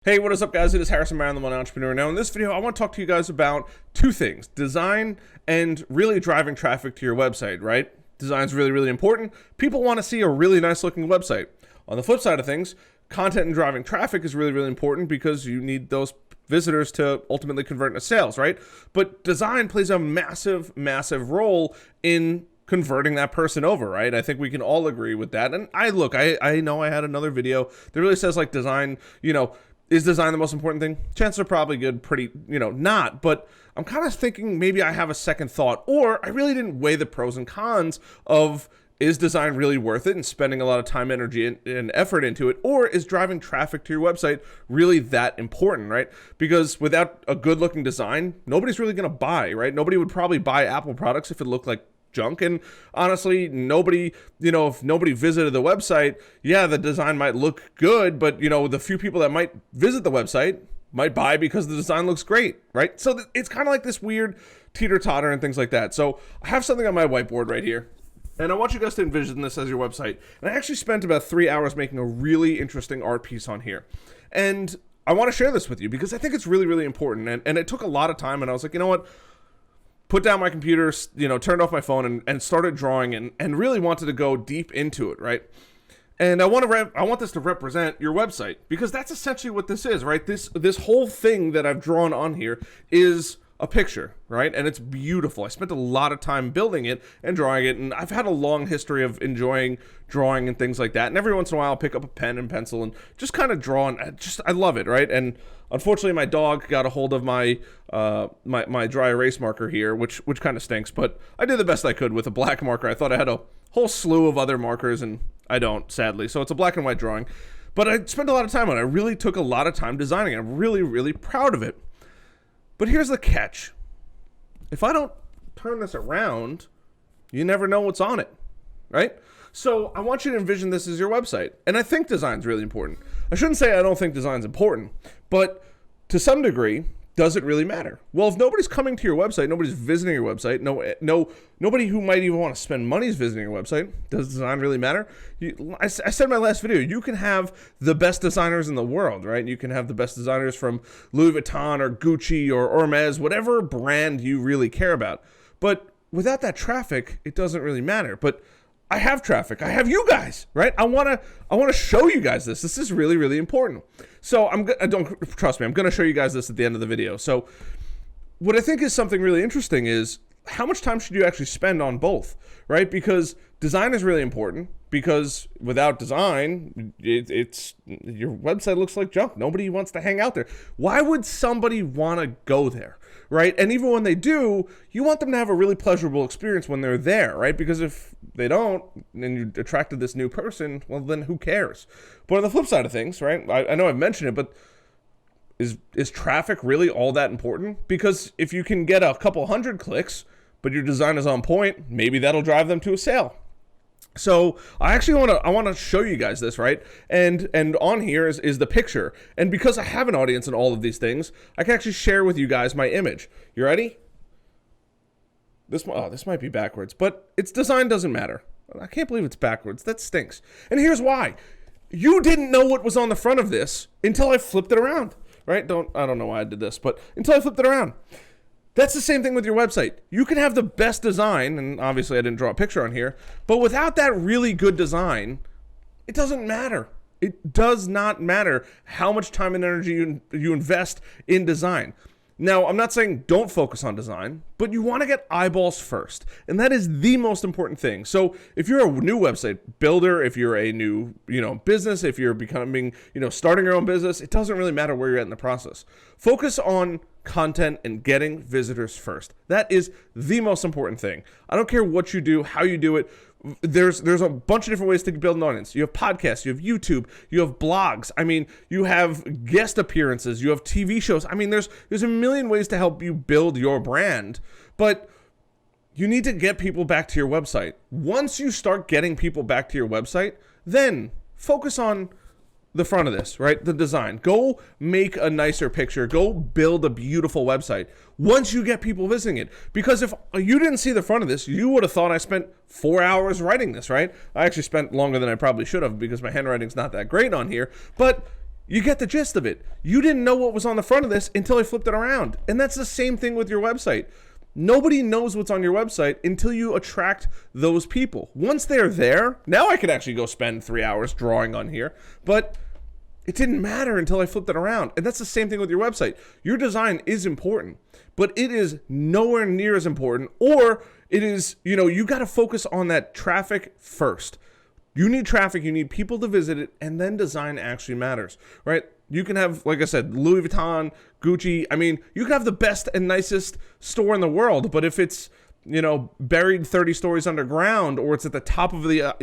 Hey, what is up, guys? It is Harrison Mayer, the Millennial Entrepreneur. Now, in this video, I want to talk to you guys about two things: design and really driving traffic to your website, right? Design's really, really important. People want to see a really nice looking website. On the flip side of things, content and driving traffic is really, really important because you need those visitors to ultimately convert into sales, right? But design plays a massive, massive role in converting that person over, right? I think we can all agree with that. And I know I had another video that really says like design, is design the most important thing? Chances are probably good, not. But I'm kind of thinking maybe I have a second thought, or I really didn't weigh the pros and cons of, is design really worth it and spending a lot of time, energy, and effort into it? Or is driving traffic to your website really that important, right? Because without a good looking design, nobody's really going to buy, right? Nobody would probably buy Apple products if it looked like junk. And honestly, nobody, if nobody visited the website, yeah, the design might look good, but the few people that might visit the website might buy because the design looks great, right? So it's kind of like this weird teeter-totter and things like that. So I have something on my whiteboard right here, and I want you guys to envision this as your website. And I actually spent about 3 hours making a really interesting art piece on here. And I want to share this with you because I think it's really, really important. And it took a lot of time, and I was like, you know what? Put down my computer, turned off my phone and started drawing and really wanted to go deep into it, right? And I want this to represent your website because that's essentially what this is, right? This whole thing that I've drawn on here is a picture, right? And it's beautiful. I spent a lot of time building it and drawing it, and I've had a long history of enjoying drawing and things like that. And every once in a while, I'll pick up a pen and pencil and just kind of draw, and I love it, right? And unfortunately, my dog got a hold of my my dry erase marker here, which kind of stinks. But I did the best I could with a black marker. I thought I had a whole slew of other markers, and I don't, sadly. So it's a black and white drawing. But I spent a lot of time on it. I really took a lot of time designing it. I'm really, really proud of it. But here's the catch. If I don't turn this around, you never know what's on it, right? So I want you to envision this as your website. And I think design's really important. I shouldn't say I don't think design's important, but to some degree, does it really matter? Well, if nobody's coming to your website, nobody's visiting your website, nobody who might even want to spend money is visiting your website, does design really matter? I said in my last video, you can have the best designers in the world, right? You can have the best designers from Louis Vuitton or Gucci or Hermes, whatever brand you really care about. But without that traffic, it doesn't really matter. But I have traffic. I have you guys, right? I want to show you guys this. This is really, really important. So don't trust me. I'm going to show you guys this at the end of the video. So what I think is something really interesting is how much time should you actually spend on both, right? Because design is really important, because without design, it's your website looks like junk. Nobody wants to hang out there. Why would somebody want to go there, right? And even when they do, you want them to have a really pleasurable experience when they're there, right? Because if they don't, and you attracted this new person, well, then who cares? But on the flip side of things, right? I know I've mentioned it, but is traffic really all that important? Because if you can get a couple hundred clicks, but your design is on point, maybe that'll drive them to a sale. So I want to show you guys this, right? And on here is the picture. And because I have an audience in all of these things, I can actually share with you guys my image. You ready? This might be backwards, but its design doesn't matter. I can't believe it's backwards. That stinks. And here's why. You didn't know what was on the front of this until I flipped it around, right? I don't know why I did this, but until I flipped it around. That's the same thing with your website. You can have the best design, and obviously I didn't draw a picture on here, but without that really good design, it doesn't matter. It does not matter how much time and energy you invest in design. Now, I'm not saying don't focus on design, but you want to get eyeballs first. And that is the most important thing. So if you're a new website builder, if you're a new, business, if you're becoming, starting your own business, it doesn't really matter where you're at in the process. Focus on content and getting visitors first. That is the most important thing. I don't care what you do, how you do it. There's a bunch of different ways to build an audience. You have podcasts, you have YouTube, you have blogs. I mean, you have guest appearances, you have TV shows. I mean, there's a million ways to help you build your brand, but you need to get people back to your website. Once you start getting people back to your website, then focus on the front of this, right? The design. Go make a nicer picture. Go build a beautiful website once you get people visiting it. Because if you didn't see the front of this, you would have thought I spent 4 hours writing this, right? I actually spent longer than I probably should have because my handwriting's not that great on here. But You get the gist of it. You didn't know what was on the front of this until I flipped it around. And that's the same thing with your website. Nobody knows what's on your website until you attract those people. Once they're there, now I could actually go spend 3 hours drawing on here, but it didn't matter until I flipped it around. And that's the same thing with your website. Your design is important, but it is nowhere near as important, or it is, you got to focus on that traffic first. You need traffic, you need people to visit it, and then design actually matters, right? You can have, like I said, Louis Vuitton, Gucci. I mean, you can have the best and nicest store in the world, but if it's, buried 30 stories underground, or it's at the top of the,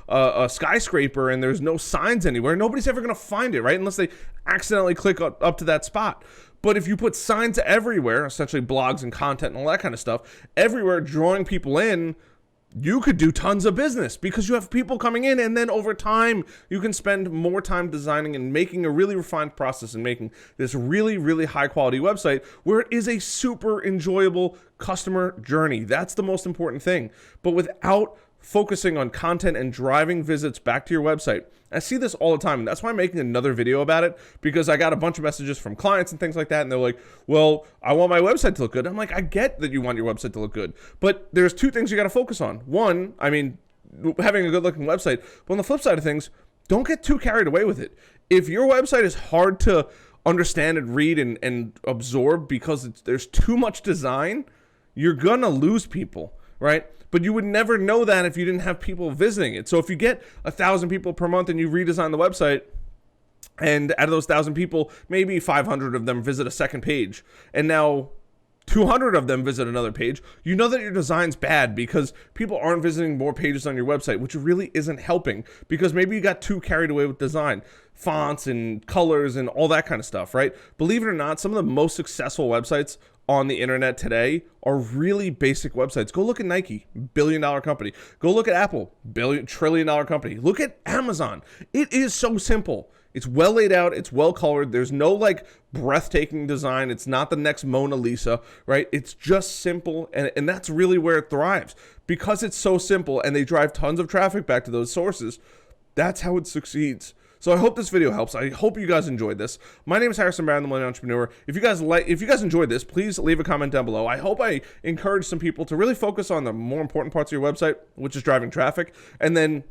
a skyscraper and there's no signs anywhere, nobody's ever going to find it, right? Unless they accidentally click up to that spot. But if you put signs everywhere, essentially blogs and content and all that kind of stuff, everywhere drawing people in, you could do tons of business because you have people coming in, and then over time you can spend more time designing and making a really refined process and making this really, really high quality website where it is a super enjoyable customer journey. That's the most important thing. But without focusing on content and driving visits back to your website, I see this all the time, and that's why I'm making another video about it, because I got a bunch of messages from clients and things like that, and they're like, well, I want my website to look good. I'm like, I get that you want your website to look good, but there's two things you got to focus on. One, having a good looking website, but on the flip side of things, don't get too carried away with it. If your website is hard to understand and read and absorb because there's too much design, you're gonna lose people, right? But you would never know that if you didn't have people visiting it. So if you get 1,000 people per month and you redesign the website, and out of those 1,000 people, maybe 500 of them visit a second page, and now 200 of them visit another page, you know that your design's bad because people aren't visiting more pages on your website, which really isn't helping, because maybe you got too carried away with design, fonts and colors and all that kind of stuff, right? Believe it or not, some of the most successful websites on the internet today are really basic websites. Go look at Nike, billion-dollar company. Go look at Apple, trillion-dollar company. Look at Amazon. It is so simple. It's well laid out. It's well colored. There's no breathtaking design. It's not the next Mona Lisa, right? It's just simple, and that's really where it thrives. Because it's so simple and they drive tons of traffic back to those sources, that's how it succeeds. So I hope this video helps. I hope you guys enjoyed this. My name is Harrison Brown, the Millennial Entrepreneur. If you guys enjoyed this, please leave a comment down below. I hope I encourage some people to really focus on the more important parts of your website, which is driving traffic, and then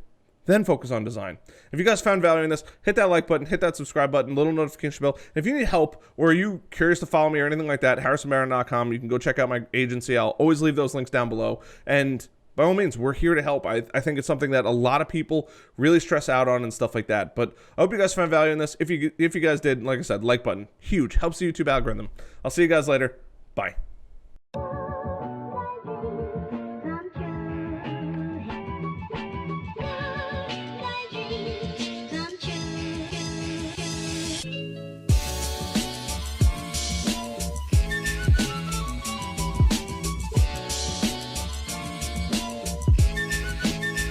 focus on design. If you guys found value in this, hit that like button, hit that subscribe button, little notification bell. If you need help, or are you curious to follow me or anything like that, harrisonbaron.com. You can go check out my agency. I'll always leave those links down below. And by all means, we're here to help. I think it's something that a lot of people really stress out on and stuff like that. But I hope you guys found value in this. If you guys did, like I said, like button, huge, helps the YouTube algorithm. I'll see you guys later. Bye.